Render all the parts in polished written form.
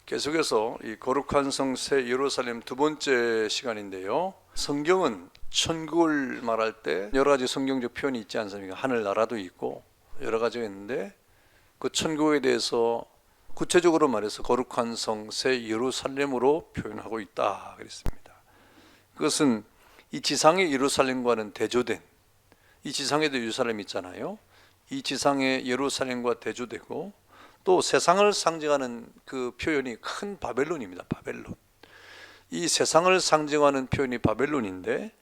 계속해서 이 거룩한 성 새 예루살렘 두 번째 시간인데요. 성경은 천국을 말할 때 여러 가지 성경적 표현이 있지 않습니까? 하늘나라도 있고 여러 가지가 있는데 그 천국에 대해서 구체적으로 말해서 거룩한 성 새 예루살렘으로 표현하고 있다 그랬습니다. 그것은 이 지상의 예루살렘과는 대조된, 이 지상에도 예루살렘이 있잖아요. 이 지상의 예루살렘과 대조되고 또 세상을 상징하는 그 표현이 큰 바벨론입니다. 바벨론. 이 세상을 상징하는 표현이 바벨론인데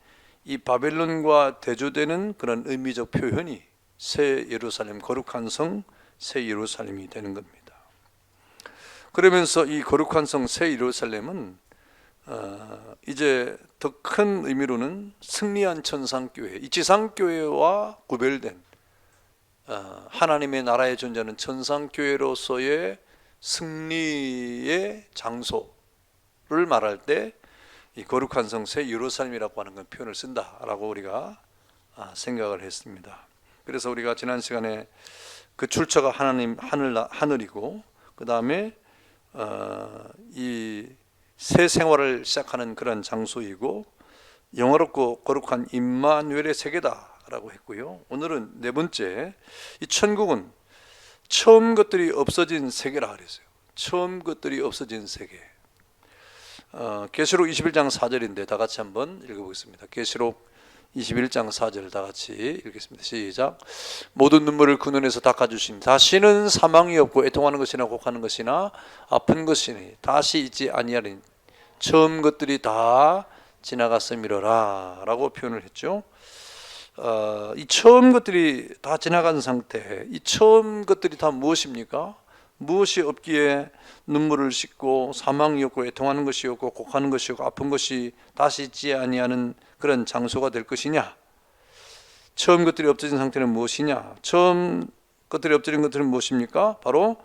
이 바벨론과 대조되는 그런 의미적 표현이 새 예루살렘, 거룩한 성 새 예루살렘이 되는 겁니다. 그러면서 이 거룩한 성 새 예루살렘은 이제 더 큰 의미로는 승리한 천상교회, 이 지상교회와 구별된 하나님의 나라에 존재하는 천상교회로서의 승리의 장소를 말할 때 이 거룩한 성 새 예루살렘이라고 하는 건 표현을 쓴다라고 우리가 생각을 했습니다. 그래서 우리가 지난 시간에 그 출처가 하늘이고 그 다음에 이 새 생활을 시작하는 그런 장소이고 영화롭고 거룩한 임마누엘의 세계다라고 했고요. 오늘은 네 번째, 이 천국은 처음 것들이 없어진 세계라 그랬어요. 처음 것들이 없어진 세계. 계시록 21장 4절인데 다 같이 한번 읽어보겠습니다. 계시록 21장 4절 다 같이 읽겠습니다. 시작. 모든 눈물을 그 눈에서 닦아주신 다시는 사망이 없고 애통하는 것이나 곡하는 것이나 아픈 것이니 다시 있지 아니하리니 처음 것들이 다 지나갔음이로라 라고 표현을 했죠. 이 처음 것들이 다 지나간 상태, 이 처음 것들이 다 무엇입니까? 무엇이 없기에 눈물을 씻고 사망이 없고 애통하는 것이 없고 곡하는 것이 없고 아픈 것이 다시 있지 아니하는 그런 장소가 될 것이냐? 처음 것들이 없어진 상태는 무엇이냐? 처음 것들이 없어진 것들은 무엇입니까? 바로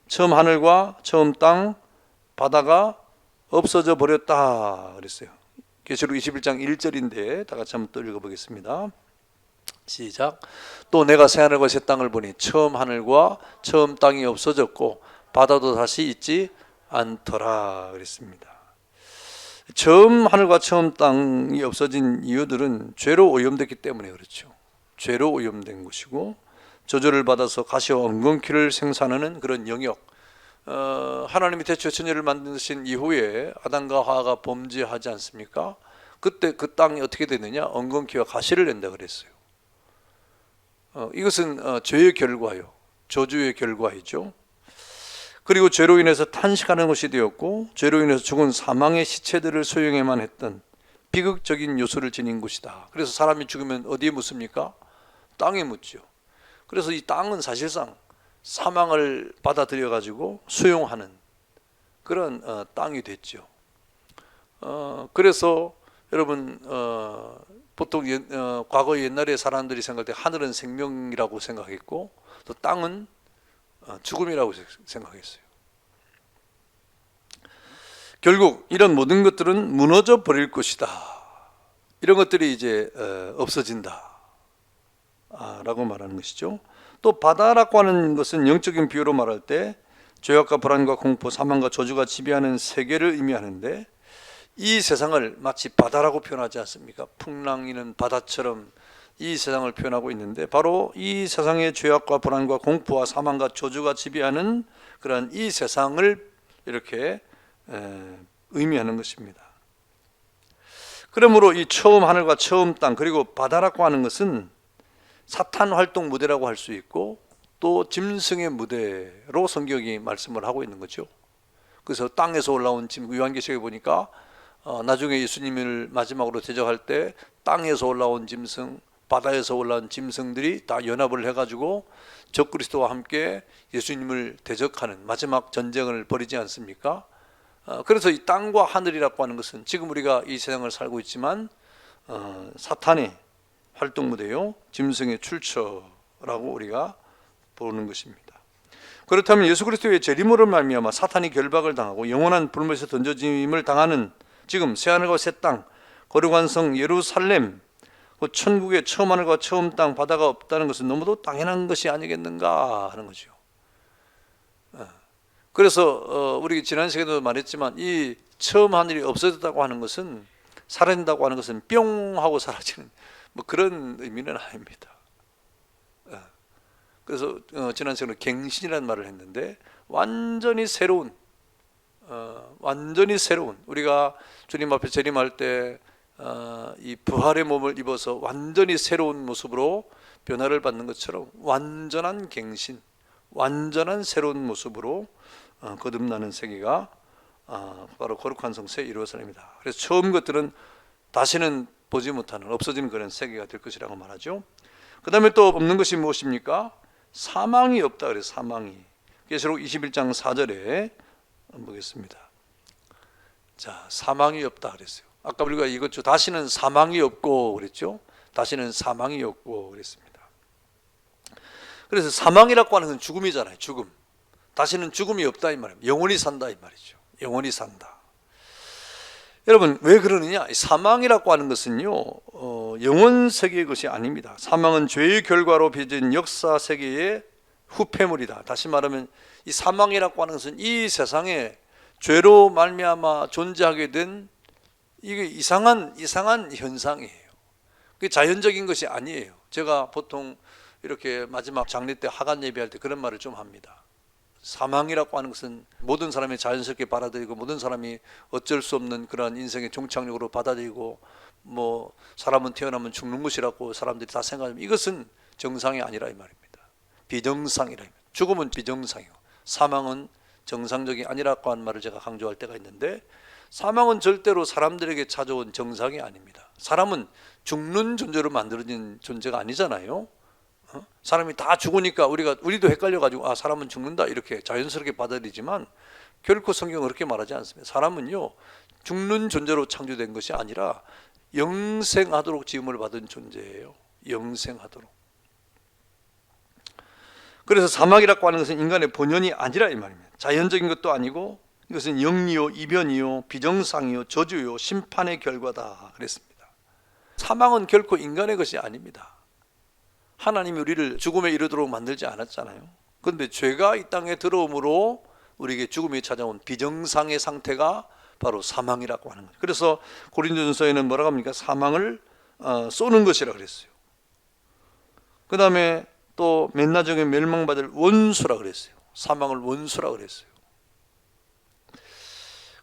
처음 하늘과 처음 땅, 바다가 없어져 버렸다 그랬어요. 계시록 21장 1절인데 다 같이 한번 또 읽어보겠습니다. 시작. 또 내가 새하늘과 새 땅을 보니 처음 하늘과 처음 땅이 없어졌고 바다도 다시 있지 않더라 그랬습니다. 처음 하늘과 처음 땅이 없어진 이유들은 죄로 오염됐기 때문에 그렇죠. 죄로 오염된 것이고 저주를 받아서 가시와 엉겅퀴를 생산하는 그런 영역, 하나님이 태초에 천지를 만드신 이후에 아담과 하와가 범죄하지 않습니까? 그때 그 땅이 어떻게 되느냐? 엉겅퀴와 가시를 낸다 그랬어요. 이것은 죄의 결과요, 저주의 결과이죠. 그리고 죄로 인해서 탄식하는 것이 되었고 죄로 인해서 죽은 사망의 시체들을 소용해만 했던 비극적인 요소를 지닌 곳이다. 그래서 사람이 죽으면 어디에 묻습니까? 땅에 묻죠. 그래서 이 땅은 사실상 사망을 받아들여 가지고 수용하는 그런 땅이 됐죠. 그래서 여러분 보통 과거 옛날에 사람들이 생각할 때 하늘은 생명이라고 생각했고 또 땅은 죽음이라고 생각했어요. 결국 이런 모든 것들은 무너져 버릴 것이다. 이런 것들이 이제 없어진다 라고 말하는 것이죠. 또 바다라고 하는 것은 영적인 비유로 말할 때 죄악과 불안과 공포, 사망과 저주가 지배하는 세계를 의미하는데 이 세상을 마치 바다라고 표현하지 않습니까? 풍랑이는 바다처럼 이 세상을 표현하고 있는데 바로 이 세상의 죄악과 불안과 공포와 사망과 저주가 지배하는 그런 이 세상을 이렇게 의미하는 것입니다. 그러므로 이 처음 하늘과 처음 땅 그리고 바다라고 하는 것은 사탄 활동 무대라고 할 수 있고 또 짐승의 무대로 성경이 말씀을 하고 있는 거죠. 그래서 땅에서 올라온 짐승, 요한계시록에 보니까 나중에 예수님을 마지막으로 대적할 때 땅에서 올라온 짐승, 바다에서 올라온 짐승들이 다 연합을 해가지고 적그리스도와 함께 예수님을 대적하는 마지막 전쟁을 벌이지 않습니까? 그래서 이 땅과 하늘이라고 하는 것은 지금 우리가 이 세상을 살고 있지만 사탄의 활동 무대요, 짐승의 출처라고 우리가 보는 것입니다. 그렇다면 예수 그리스도의 재림으로 말미암아 사탄이 결박을 당하고 영원한 불못에서 던져짐을 당하는 지금 새하늘과 새 땅, 거룩한 성 예루살렘, 그 천국의 처음 하늘과 처음 땅, 바다가 없다는 것은 너무도 당연한 것이 아니겠는가 하는 거죠. 그래서 우리 지난 시간에도 말했지만 이 처음 하늘이 없어졌다고 하는 것은, 사라진다고 하는 것은 뿅 하고 사라지는 뭐 그런 의미는 아닙니다. 그래서 지난 시간에 갱신이라는 말을 했는데, 완전히 새로운 우리가 주님 앞에 재림할 때 이 부활의 몸을 입어서 완전히 새로운 모습으로 변화를 받는 것처럼 완전한 갱신, 완전한 새로운 모습으로 거듭나는 세계가 바로 거룩한 성세에 이루어집니다. 그래서 처음 것들은 다시는 보지 못하는, 없어지는 그런 세계가 될 것이라고 말하죠. 그 다음에 또 없는 것이 무엇입니까? 사망이 없다 그래서 사망이. 계시록 21장 4절에 보겠습니다. 자, 사망이 없다 그랬어요. 아까 우리가 이것죠, 다시는 사망이 없고 그랬죠. 다시는 사망이 없고 그랬습니다. 그래서 사망이라고 하는 건 죽음이잖아요. 죽음. 다시는 죽음이 없다 이 말입니다. 영원히 산다 이 말이죠. 영원히 산다. 여러분, 왜 그러느냐? 사망이라고 하는 것은요, 영원 세계의 것이 아닙니다. 사망은 죄의 결과로 빚은 역사 세계의 후패물이다. 다시 말하면 이 사망이라고 하는 것은 이 세상에 죄로 말미암아 존재하게 된 이게 이상한 현상이에요. 그게 자연적인 것이 아니에요. 제가 보통 이렇게 마지막 장례 때 하간 예배할 때 그런 말을 좀 합니다. 사망이라고 하는 것은 모든 사람이 자연스럽게 받아들이고, 모든 사람이 어쩔 수 없는 그런 인생의 종착역으로 받아들이고, 뭐 사람은 태어나면 죽는 것이라고 사람들이 다 생각하면, 이것은 정상이 아니라 이 말입니다. 비정상이라. 죽음은 비정상이고 사망은 정상적이 아니라고 하는 말을 제가 강조할 때가 있는데, 사망은 절대로 사람들에게 찾아온 정상이 아닙니다. 사람은 죽는 존재로 만들어진 존재가 아니잖아요. 사람이 다 죽으니까 우리도 헷갈려가지고 사람은 죽는다 이렇게 자연스럽게 받아들이지만, 결코 성경은 그렇게 말하지 않습니다. 사람은요, 죽는 존재로 창조된 것이 아니라 영생하도록 지음을 받은 존재예요. 영생하도록. 그래서 사망이라고 하는 것은 인간의 본연이 아니라 이 말입니다. 자연적인 것도 아니고, 이것은 영리요, 이변이요, 비정상이요, 저주요, 심판의 결과다 그랬습니다. 사망은 결코 인간의 것이 아닙니다. 하나님이 우리를 죽음에 이르도록 만들지 않았잖아요. 그런데 죄가 이 땅에 들어옴으로 우리에게 죽음이 찾아온 비정상의 상태가 바로 사망이라고 하는 거죠. 그래서 고린도전서에는 뭐라고 합니까? 사망을 쏘는 것이라 그랬어요. 그 다음에 또 맨나중에 멸망받을 원수라 그랬어요. 사망을 원수라 그랬어요.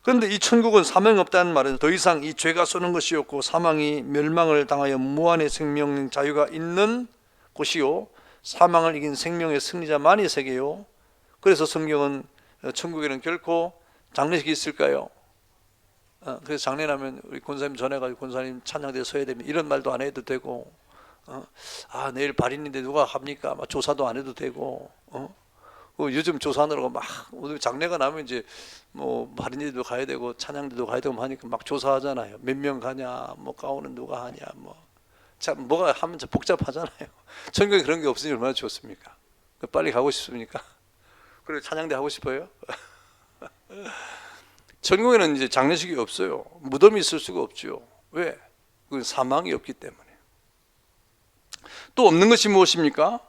그런데 이 천국은 사망이 없다는 말은 더 이상 이 죄가 쏘는 것이 없고, 사망이 멸망을 당하여 무한의 생명 자유가 있는 곳이요, 사망을 이긴 생명의 승리자만이 세계요. 그래서 성경은 천국에는 결코 장례식이 있을까요? 그래서 장례 나면 우리 권사님 전해가지고 권사님 찬양대에 서야 됩니다 이런 말도 안 해도 되고, 내일 발인인데 누가 합니까? 막 조사도 안 해도 되고, 요즘 조사하느라고 막 오늘 장례가 나면 이제 뭐 발인대도 가야 되고 찬양대도 가야 되고 하니까 막 조사하잖아요. 몇 명 가냐, 뭐 가오는 누가 하냐, 뭐 참 뭐가 하면 복잡하잖아요. 천국에 그런 게 없으니 얼마나 좋습니까? 빨리 가고 싶습니까? 그리고 찬양대 하고 싶어요? 천국에는 이제 장례식이 없어요. 무덤이 있을 수가 없죠. 왜? 그건 사망이 없기 때문에. 또 없는 것이 무엇입니까?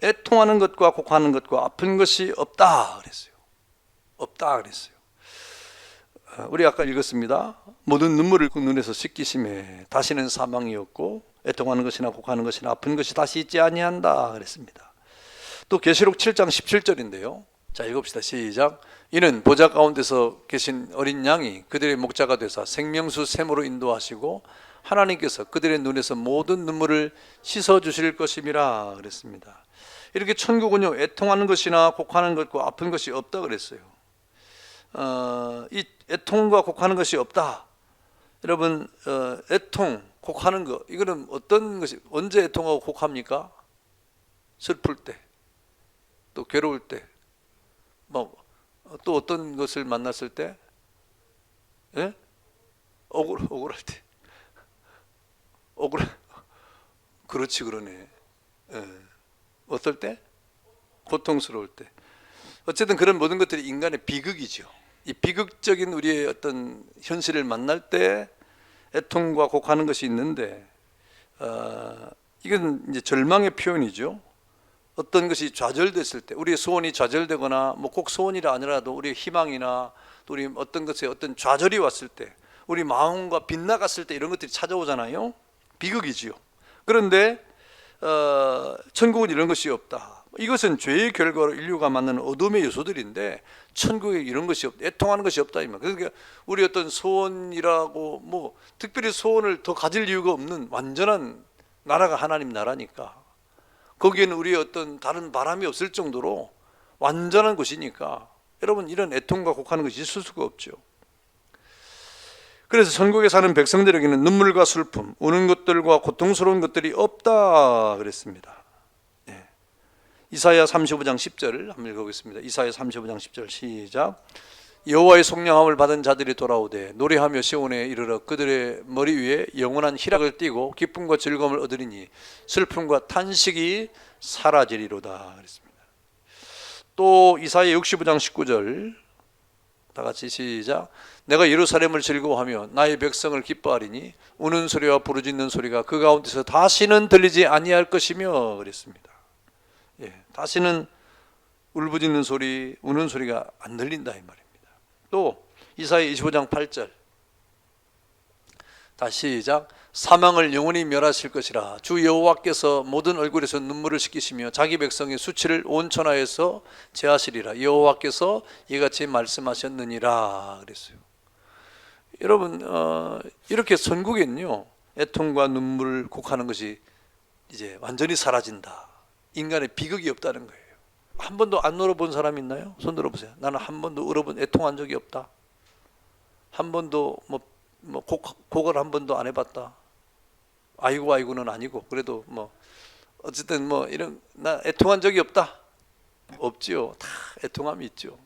애통하는 것과 곡하는 것과 아픈 것이 없다 그랬어요. 없다 그랬어요. 우리 아까 읽었습니다. 모든 눈물을 그 눈에서 씻기심에 다시는 사망이 없고, 애통하는 것이나 곡하는 것이나 아픈 것이 다시 있지 아니한다 그랬습니다. 또 계시록 7장 17절인데요. 자, 읽읍시다. 시작. 이는 보좌 가운데서 계신 어린 양이 그들의 목자가 되사 생명수 샘으로 인도하시고, 하나님께서 그들의 눈에서 모든 눈물을 씻어 주실 것임이라 그랬습니다. 이렇게 천국은요, 애통하는 것이나 곡하는 것과 아픈 것이 없다 그랬어요. 이 애통과 곡하는 것이 없다. 여러분, 애통, 곡하는 것, 이거는 어떤 것이, 언제 애통하고 곡합니까? 슬플 때, 또 괴로울 때, 또 어떤 것을 만났을 때, 예? 억울할 때, 그렇지, 그러네. 예. 어떨 때? 고통스러울 때. 어쨌든 그런 모든 것들이 인간의 비극이죠. 이 비극적인 우리의 어떤 현실을 만날 때 애통과 곡하는 것이 있는데, 이건 이제 절망의 표현이죠. 어떤 것이 좌절됐을 때, 우리의 소원이 좌절되거나 뭐 꼭 소원이라 아니라도 우리의 희망이나 또 우리 어떤 것에 어떤 좌절이 왔을 때, 우리 마음과 빗나갔을 때 이런 것들이 찾아오잖아요. 비극이지요. 그런데 천국은 이런 것이 없다. 이것은 죄의 결과로 인류가 만나는 어둠의 요소들인데 천국에 이런 것이 없다, 애통하는 것이 없다 이 말. 그러니까 우리 어떤 소원이라고 뭐 특별히 소원을 더 가질 이유가 없는 완전한 나라가 하나님 나라니까, 거기에는 우리의 어떤 다른 바람이 없을 정도로 완전한 것이니까 여러분 이런 애통과 곡하는 것이 있을 수가 없죠. 그래서 천국에 사는 백성들에게는 눈물과 슬픔, 우는 것들과 고통스러운 것들이 없다 그랬습니다. 예. 이사야 35장 10절 한번 읽어보겠습니다. 이사야 35장 10절 시작. 여호와의 속량함을 받은 자들이 돌아오되 노래하며 시온에 이르러 그들의 머리 위에 영원한 희락을 띠고 기쁨과 즐거움을 얻으리니 슬픔과 탄식이 사라지리로다 그랬습니다. 또 이사야 65장 19절 다 같이 시작. 내가 예루살렘을 즐거워하며 나의 백성을 기뻐하리니 우는 소리와 부르짖는 소리가 그 가운데서 다시는 들리지 아니할 것이며 그랬습니다. 예, 다시는 울부짖는 소리, 우는 소리가 안 들린다 이 말입니다. 또 이사야 25장 8절 다시 시작. 사망을 영원히 멸하실 것이라 주 여호와께서 모든 얼굴에서 눈물을 씻기시며 자기 백성의 수치를 온 천하에서 제하시리라. 여호와께서 이같이 말씀하셨느니라 그랬어요. 여러분 이렇게 천국에는요 애통과 눈물을 곡하는 것이 이제 완전히 사라진다. 인간의 비극이 없다는 거예요. 한 번도 안 울어본 사람 있나요? 손 들어보세요. 나는 한 번도 울어본 애통한 적이 없다. 한 번도 곡을 한 번도 안 해봤다. 아이고 아이고는 아니고 그래도 뭐 어쨌든 뭐 이런 나 애통한 적이 없다. 없지요. 다 애통함이 있죠.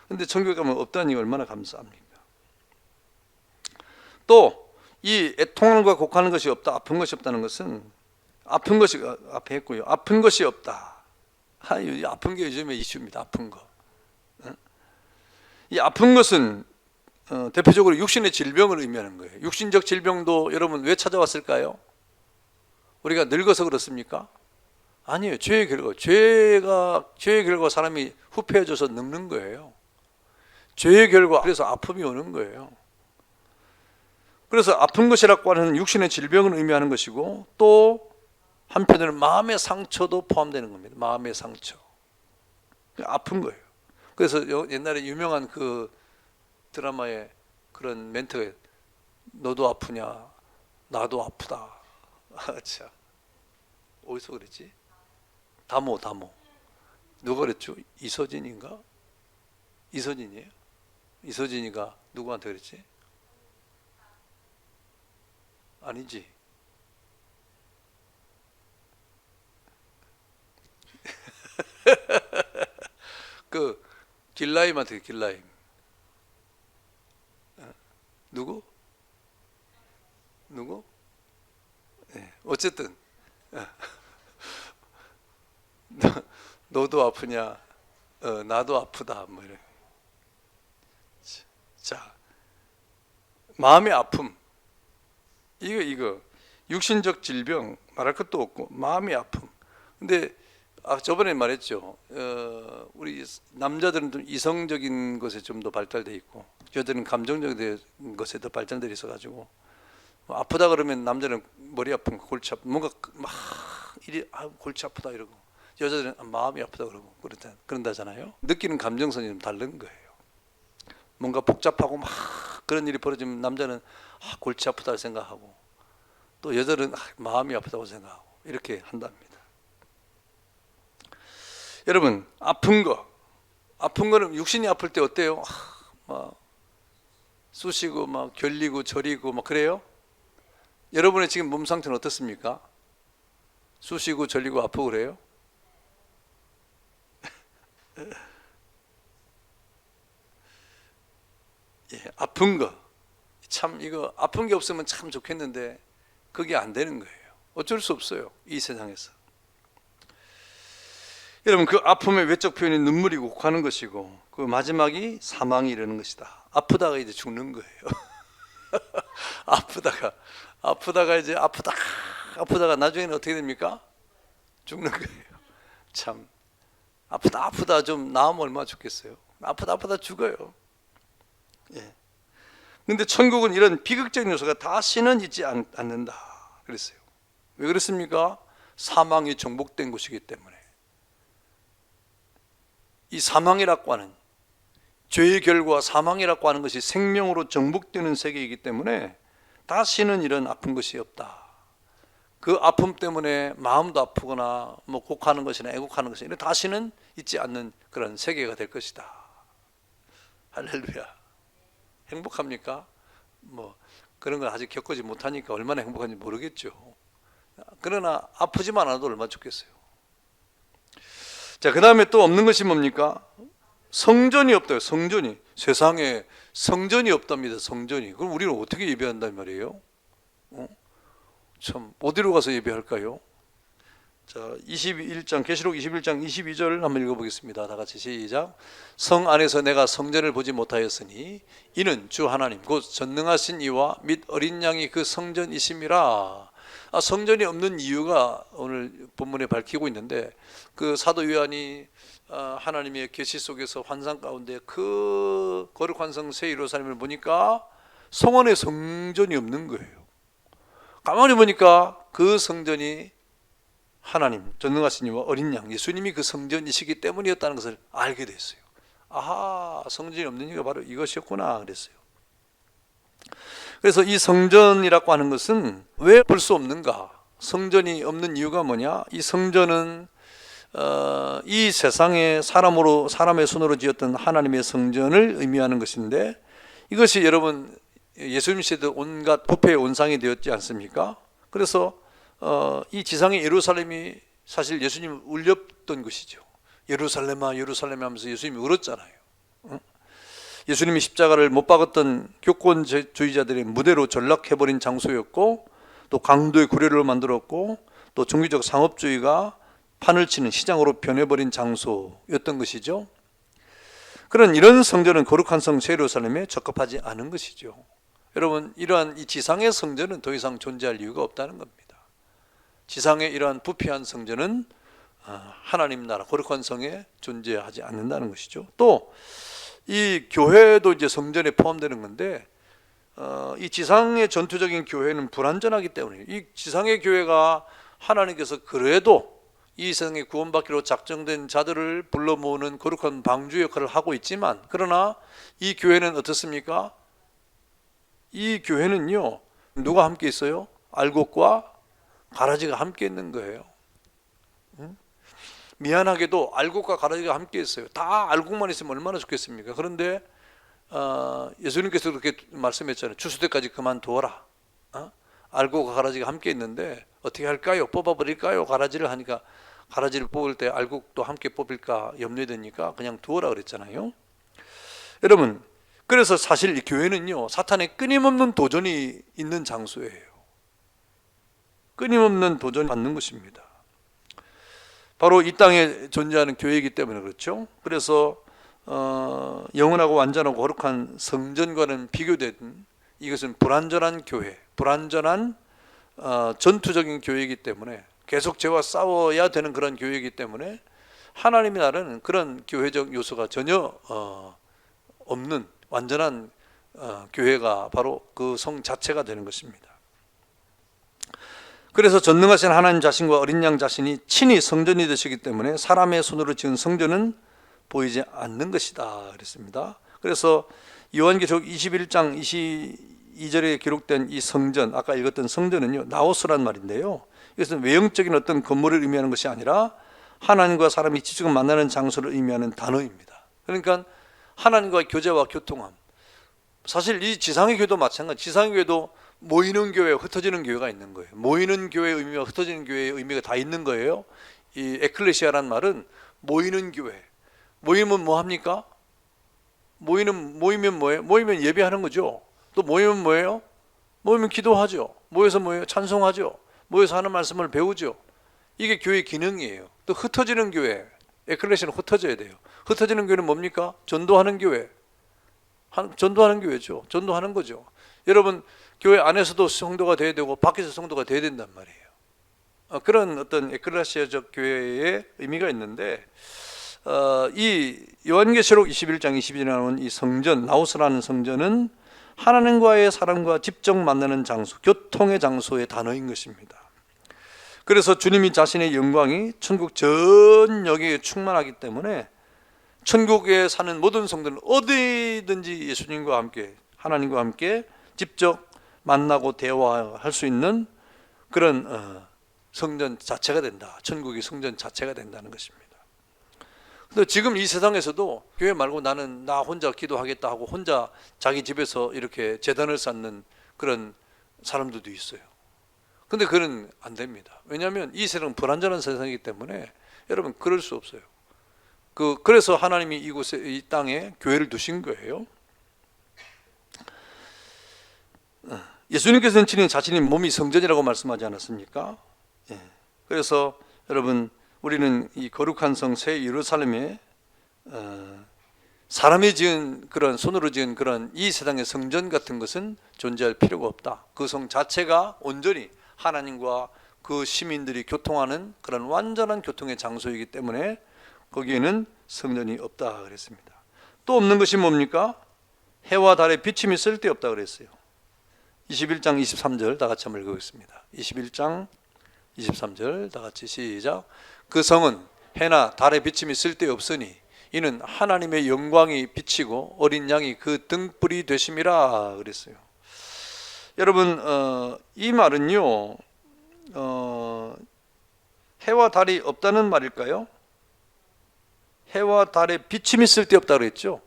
근데 천국에 가면 없다니 얼마나 감사합니까? 또 이 애통함과 곡하는 것이 없다, 아픈 것이 없다는 것은 아픈 것이 앞에 했고요. 아픈 것이 없다. 아픈 게 요즘의 이슈입니다. 아픈 거. 이 아픈 것은 대표적으로 육신의 질병을 의미하는 거예요. 육신적 질병도 여러분 왜 찾아왔을까요? 우리가 늙어서 그렇습니까? 아니에요. 죄의 결과. 죄의 결과 사람이 후패해져서 늙는 거예요. 죄의 결과. 그래서 아픔이 오는 거예요. 그래서 아픈 것이라고 하는 육신의 질병을 의미하는 것이고 또 한편으로는 마음의 상처도 포함되는 겁니다. 마음의 상처. 아픈 거예요. 그래서 옛날에 유명한 그 드라마에 그런 멘트가 너도 아프냐 나도 아프다. 참 어디서 그랬지? 다모 누가 그랬죠? 이서진인가? 이서진이에요? 이서진이가 누구한테 그랬지? 아니지. 그 길라임한테 길라임. 누구? 네, 어쨌든 너도 아프냐? 나도 아프다. 뭐 이래. 자, 마음의 아픔. 이거 육신적 질병 말할 것도 없고 마음의 아픔. 근데 저번에 말했죠. 우리 남자들은 좀 이성적인 것에 좀 더 발달돼 있고 여자들은 감정적인 것에 더 발달돼 있어가지고 아프다 그러면 남자는 머리 아픈 거, 골치 아픈 뭔가 막 이리 골치 아프다 이러고 여자들은 마음이 아프다 그러고 그런다잖아요. 느끼는 감정선이 좀 다른 거예요. 뭔가 복잡하고 막 그런 일이 벌어지면 남자는 골치 아프다 생각하고 또 여자는 마음이 아프다고 생각하고 이렇게 한답니다. 여러분 아픈 거는 육신이 아플 때 어때요? 막 쑤시고 막 결리고 저리고 막 그래요? 여러분의 지금 몸 상태는 어떻습니까? 쑤시고 절리고 아프고 그래요? 예, 아픈 거. 참 이거 아픈 게 없으면 참 좋겠는데 그게 안 되는 거예요. 어쩔 수 없어요. 이 세상에서. 여러분 그 아픔의 외적 표현이 눈물이고 곡하는 것이고 그 마지막이 사망이 이르는 것이다. 아프다가 이제 죽는 거예요. 아프다가 이제 아프다가 나중에는 어떻게 됩니까? 죽는 거예요. 참 아프다 좀 나으면 얼마나 좋겠어요. 아프다 죽어요. 예. 근데 천국은 이런 비극적인 요소가 다시는 있지 않는다 그랬어요. 왜 그렇습니까? 사망이 정복된 곳이기 때문에. 이 사망이라고 하는, 죄의 결과 사망이라고 하는 것이 생명으로 정복되는 세계이기 때문에 다시는 이런 아픈 것이 없다. 그 아픔 때문에 마음도 아프거나 뭐 곡하는 것이나 애곡하는 것이나 다시는 있지 않는 그런 세계가 될 것이다. 할렐루야. 행복합니까? 뭐 그런 걸 아직 겪지 못하니까 얼마나 행복한지 모르겠죠. 그러나 아프지만 않아도 얼마나 좋겠어요. 자, 그 다음에 또 없는 것이 뭡니까? 성전이 없다요. 성전이. 세상에 성전이 없답니다. 성전이. 그럼 우리는 어떻게 예배한단 말이에요? 참 어디로 가서 예배할까요? 자, 21장 계시록 21장 22절 한번 읽어보겠습니다. 다 같이 시작. 성 안에서 내가 성전을 보지 못하였으니 이는 주 하나님 곧 전능하신 이와 및 어린 양이 그 성전이심이라. 성전이 없는 이유가 오늘 본문에 밝히고 있는데, 그 사도 요한이 하나님의 계시 속에서 환상 가운데 그 거룩한 성 새 예루살렘을 보니까 성원에 성전이 없는 거예요. 가만히 보니까 그 성전이 하나님 전능하신 이와 어린 양 예수님이 그 성전이시기 때문이었다는 것을 알게 됐어요. 아하, 성전이 없는 이유가 바로 이것이었구나 그랬어요. 그래서 이 성전이라고 하는 것은 왜 볼 수 없는가? 성전이 없는 이유가 뭐냐? 이 성전은 이 세상에 사람의 손으로 지었던 하나님의 성전을 의미하는 것인데, 이것이 여러분 예수님 시대 온갖 부패의 온상이 되었지 않습니까? 그래서 이 지상의 예루살렘이 사실 예수님을 울렸던 것이죠. 예루살렘아 예루살렘 하면서 예수님이 울었잖아요. 예수님이 십자가를 못 박았던 교권주의자들의 무대로 전락해버린 장소였고, 또 강도의 구례를 만들었고, 또 종교적 상업주의가 판을 치는 시장으로 변해버린 장소였던 것이죠. 그런 이런 성전은 거룩한 성 예루살렘에 적합하지 않은 것이죠. 여러분, 이러한 이 지상의 성전은 더 이상 존재할 이유가 없다는 겁니다. 지상의 이러한 부패한 성전은 하나님 나라 거룩한 성에 존재하지 않는다는 것이죠. 또 이 교회도 이제 성전에 포함되는 건데, 이 지상의 전투적인 교회는 불완전하기 때문에, 이 지상의 교회가 하나님께서 그래도 이 세상에 구원받기로 작정된 자들을 불러 모으는 거룩한 방주 역할을 하고 있지만, 그러나 이 교회는 어떻습니까? 이 교회는요, 누가 함께 있어요? 알곡과 가라지가 함께 있는 거예요. 미안하게도 알곡과 가라지가 함께 있어요. 다 알곡만 있으면 얼마나 좋겠습니까? 그런데 예수님께서 그렇게 말씀했잖아요. 추수 때까지 그만두어라. 알곡과 가라지가 함께 있는데 어떻게 할까요? 뽑아버릴까요? 가라지를 하니까, 가라지를 뽑을 때 알곡도 함께 뽑힐까 염려되니까 그냥 두어라 그랬잖아요. 여러분, 그래서 사실 이 교회는요, 사탄의 끊임없는 도전이 있는 장소예요. 끊임없는 도전을 받는 것입니다. 바로 이 땅에 존재하는 교회이기 때문에 그렇죠. 그래서 영원하고 완전하고 거룩한 성전과는 비교된, 이것은 불완전한 교회, 불완전한 전투적인 교회이기 때문에, 계속 죄와 싸워야 되는 그런 교회이기 때문에 하나님의 나라는 그런 교회적 요소가 전혀 없는 완전한 교회가 바로 그 성 자체가 되는 것입니다. 그래서 전능하신 하나님 자신과 어린 양 자신이 친히 성전이 되시기 때문에 사람의 손으로 지은 성전은 보이지 않는 것이다 그랬습니다. 그래서 요한계시록 21장 22절에 기록된 이 성전, 아까 읽었던 성전은요, 나오스란 말인데요, 이것은 외형적인 어떤 건물을 의미하는 것이 아니라 하나님과 사람이 직접 만나는 장소를 의미하는 단어입니다. 그러니까 하나님과의 교제와 교통함. 사실 이 지상의 교회도 마찬가지. 지상의 교회도 모이는 교회, 흩어지는 교회가 있는 거예요. 모이는 교회의 의미와 흩어지는 교회의 의미가 다 있는 거예요. 이 에클레시아란 말은 모이는 교회. 모이면 뭐 합니까? 모이면 뭐예요? 모이면 예배하는 거죠. 또 모이면 뭐예요? 모이면 기도하죠. 모여서 뭐예요? 찬송하죠. 모여서 하는 말씀을 배우죠. 이게 교회의 기능이에요. 또 흩어지는 교회, 에클레시아는 흩어져야 돼요. 흩어지는 교회는 뭡니까? 전도하는 교회. 전도하는 교회죠. 전도하는 거죠. 여러분, 교회 안에서도 성도가 돼야 되고 밖에서 성도가 돼야 된단 말이에요. 그런 어떤 에클레시아적 교회의 의미가 있는데, 이 요한계시록 21장 20절에 나오는 이 성전, 나우스라는 성전은 하나님과의 사람과 직접 만나는 장소, 교통의 장소의 단어인 것입니다. 그래서 주님이 자신의 영광이 천국 전 여기에 충만하기 때문에 천국에 사는 모든 성도는 어디든지 예수님과 함께, 하나님과 함께 직접 만나고 대화할 수 있는 그런 성전 자체가 된다. 천국이 성전 자체가 된다는 것입니다. 근데 지금 이 세상에서도 교회 말고 나는 나 혼자 기도하겠다 하고 혼자 자기 집에서 이렇게 제단을 쌓는 그런 사람들도 있어요. 근데 그건 안 됩니다. 왜냐하면 이 세상은 불완전한 세상이기 때문에 여러분 그럴 수 없어요. 그래서 하나님이 이곳에, 이 땅에 교회를 두신 거예요. 예수님께서는 친히 자신의 몸이 성전이라고 말씀하지 않았습니까? 예. 그래서 여러분, 우리는 이 거룩한 성 새 예루살렘에 사람이 지은 그런, 손으로 지은 그런 이 세상의 성전 같은 것은 존재할 필요가 없다. 그 성 자체가 온전히 하나님과 그 시민들이 교통하는 그런 완전한 교통의 장소이기 때문에 거기에는 성전이 없다 그랬습니다. 또 없는 것이 뭡니까? 해와 달의 비침이 쓸데없다 그랬어요. 21장 23절 다 같이 한번 읽어보겠습니다. 21장 23절 다 같이 시작. 그 성은 해나 달의 비침이 쓸데없으니 이는 하나님의 영광이 비치고 어린 양이 그 등불이 되심이라 그랬어요. 여러분, 이 말은요, 해와 달이 없다는 말일까요? 해와 달의 비침이 쓸데없다 그랬죠.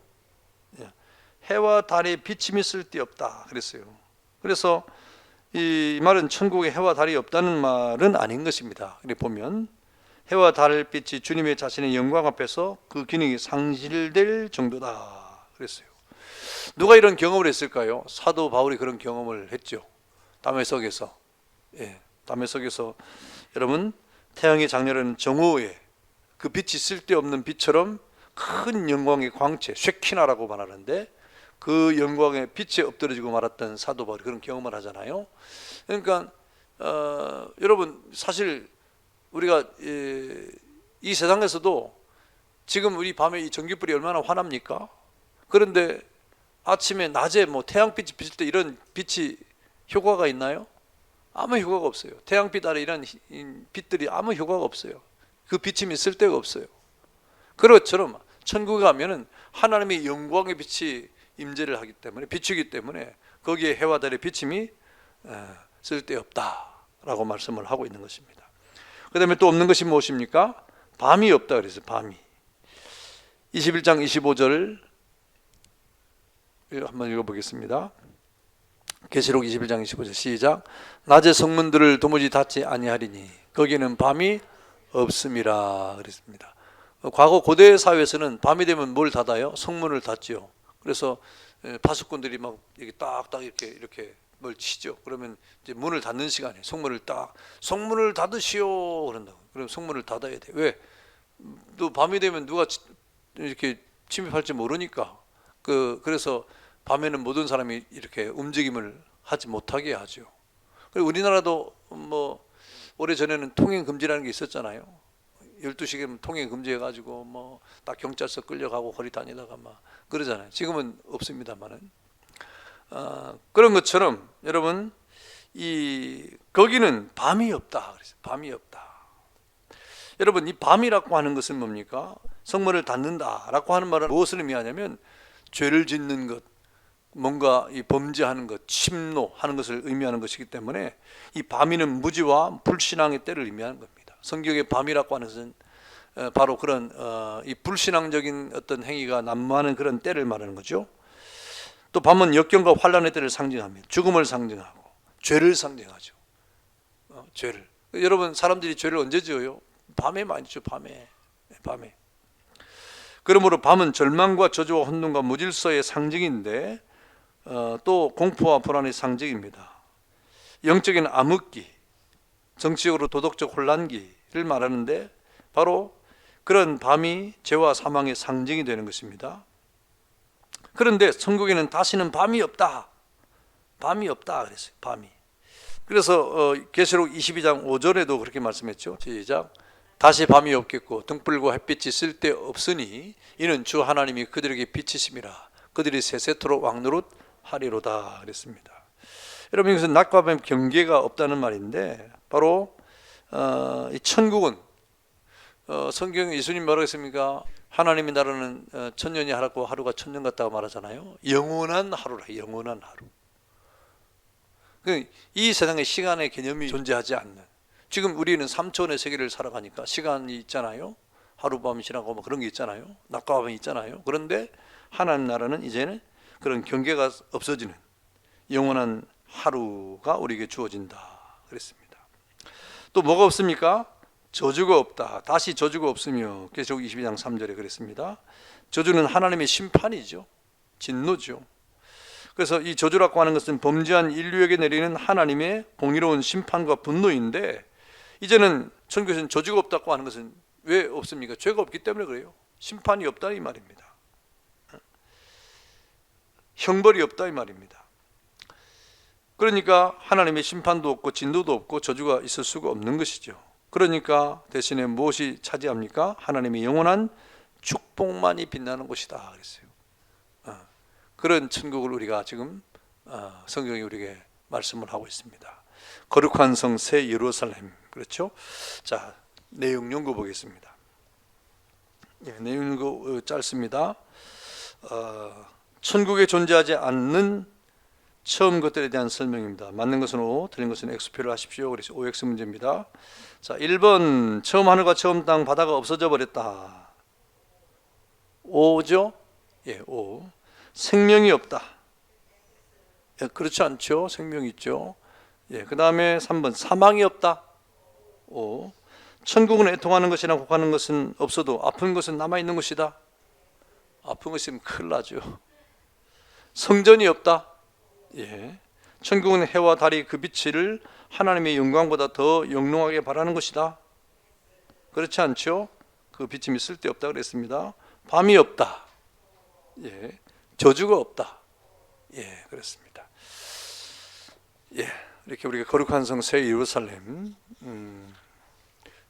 해와 달의 비침이 쓸데없다 그랬어요. 그래서 이 말은 천국에 해와 달이 없다는 말은 아닌 것입니다. 보면 해와 달빛이 주님의 자신의 영광 앞에서 그 기능이 상실될 정도다 그랬어요. 누가 이런 경험을 했을까요? 사도 바울이 그런 경험을 했죠. 다메섹에서. 다메섹에서 여러분, 태양의 장렬한 정오에 그 빛이 쓸데없는 빛처럼 큰 영광의 광채, 쉐키나라고 말하는데 그 영광의 빛에 엎드러지고 말았던 사도 바울이 그런 경험을 하잖아요. 그러니까 여러분, 사실 우리가 이 세상에서도 지금 우리 밤에 이 전기불이 얼마나 환합니까? 그런데 아침에 낮에 뭐 태양빛이 비칠 때 이런 빛이 효과가 있나요? 아무 효과가 없어요. 태양빛 아래 이런 빛들이 아무 효과가 없어요. 그 비침이 쓸데가 없어요. 그것처럼 천국에 가면은 하나님의 영광의 빛이 임재를 하기 때문에, 비추기 때문에 거기에 해와 달의 비침이 쓸데없다라고 말씀을 하고 있는 것입니다. 그 다음에 또 없는 것이 무엇입니까? 밤이 없다 그래서 밤이. 21장 25절 한번 읽어보겠습니다. 계시록 21장 25절 시작. 낮에 성문들을 도무지 닫지 아니하리니 거기에는 밤이 없음이라 그랬습니다. 과거 고대 사회에서는 밤이 되면 뭘 닫아요? 성문을 닫지요. 그래서 파수꾼들이 막 이렇게 딱딱 이렇게 뭘 치죠. 그러면 이제 문을 닫는 시간에 성문을 닫으시오 그런다고. 그럼 성문을 닫아야 돼. 왜? 또 밤이 되면 누가 이렇게 침입할지 모르니까. 그래서 밤에는 모든 사람이 이렇게 움직임을 하지 못하게 하죠. 그리고 우리나라도 뭐 오래 전에는 통행 금지라는 게 있었잖아요. 12시간 통행 금지해가지고 뭐 딱 경찰서 끌려가고 거리 다니다가 막 그러잖아요. 지금은 없습니다만은. 그런 것처럼 여러분, 거기는 밤이 없다 그랬어요. 밤이 없다. 여러분, 이 밤이라고 하는 것은 뭡니까? 성문을 닫는다라고 하는 말은 무엇을 의미하냐면 죄를 짓는 것, 뭔가 이 범죄하는 것, 침노하는 것을 의미하는 것이기 때문에 이 밤이는 무지와 불신앙의 때를 의미하는 겁니다. 성경의 밤이라고 하는 것은 바로 그런 이 불신앙적인 어떤 행위가 난무하는 그런 때를 말하는 거죠. 또 밤은 역경과 환란의 때를 상징합니다. 죽음을 상징하고 죄를 상징하죠. 죄를. 여러분, 사람들이 죄를 언제 지어요? 밤에 많이 지죠. 밤에. 그러므로 밤은 절망과 저주와 혼돈과 무질서의 상징인데 또 공포와 불안의 상징입니다. 영적인 암흑기, 정치적으로 도덕적 혼란기를 말하는데 바로 그런 밤이 죄와 사망의 상징이 되는 것입니다. 그런데 천국에는 다시는 밤이 없다 그랬어요. 그래서 계시록 22장 5절에도 그렇게 말씀했죠. 시작. 다시 밤이 없겠고 등불과 햇빛이 쓸데없으니 이는 주 하나님이 그들에게 빛이심이라. 그들이 세세토록 왕노릇 하리로다 그랬습니다. 여러분, 이것은 낮과 밤의 경계가 없다는 말인데, 바로 이 천국은 성경 예수님 뭐라고 했습니까? 하나님의 나라는 천년이 하라고 하루가 천년 같다고 말하잖아요. 영원한 하루라. 영원한 하루. 이 세상에 시간의 개념이 존재하지 않는, 지금 우리는 3차원의 세계를 살아가니까 시간이 있잖아요. 하루밤이 지나고 뭐 그런 게 있잖아요. 낮과 밤이 있잖아요. 그런데 하나님 나라는 이제는 그런 경계가 없어지는 영원한 하루가 우리에게 주어진다 그랬습니다. 또 뭐가 없습니까? 저주가 없다. 다시 저주가 없으며, 계시록 22장 3절에 그랬습니다. 저주는 하나님의 심판이죠. 진노죠. 그래서 이 저주라고 하는 것은 범죄한 인류에게 내리는 하나님의 공의로운 심판과 분노인데, 이제는 천국에서는 저주가 없다고 하는 것은 왜 없습니까? 죄가 없기 때문에 그래요. 심판이 없다 이 말입니다. 형벌이 없다 이 말입니다. 그러니까 하나님의 심판도 없고 진노도 없고 저주가 있을 수가 없는 것이죠. 그러니까 대신에 무엇이 차지합니까? 하나님의 영원한 축복만이 빛나는 곳이다 그랬어요. 그런 천국을 우리가 지금 성경이 우리에게 말씀을 하고 있습니다. 거룩한 성 새 예루살렘, 그렇죠? 자, 내용 연구 보겠습니다. 내용 연구 짧습니다. 천국에 존재하지 않는 처음 것들에 대한 설명입니다. 맞는 것은 O, 틀린 것은 X표를 하십시오. 그래서 OX 문제입니다. 자, 1번 처음 하늘과 처음 땅 바다가 없어져 버렸다. O죠? 예, O. 생명이 없다. 예, 그렇지 않죠? 생명이 있죠. 예, 그 다음에 3번 사망이 없다. O. 천국은 애통하는 것이나 곡하는 것은 없어도 아픈 것은 남아있는 것이다. 아픈 것이면 큰일 나죠. 성전이 없다. 예. 천국은 해와 달이 그 빛을 하나님의 영광보다 더 영롱하게 바라는 것이다. 그렇지 않죠? 그 빛이 쓸데없다 그랬습니다. 밤이 없다. 예. 저주가 없다. 예, 그렇습니다. 예. 이렇게 우리가 거룩한 성 새 예루살렘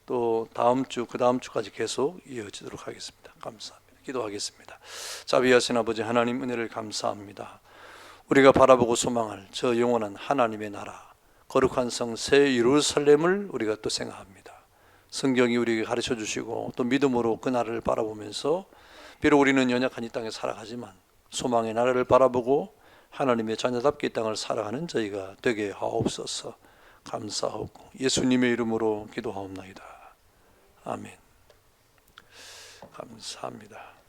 또 다음 주, 그 다음 주까지 계속 이어지도록 하겠습니다. 감사합니다. 기도하겠습니다. 자비하신 아버지 하나님, 은혜를 감사합니다. 우리가 바라보고 소망할 저 영원한 하나님의 나라, 거룩한 성 새 예루살렘을 우리가 또 생각합니다. 성경이 우리에게 가르쳐 주시고 또 믿음으로 그 나라를 바라보면서, 비록 우리는 연약한 이 땅에 살아가지만 소망의 나라를 바라보고 하나님의 자녀답게 이 땅을 살아가는 저희가 되게 하옵소서. 감사하고 예수님의 이름으로 기도하옵나이다. 아멘. 감사합니다.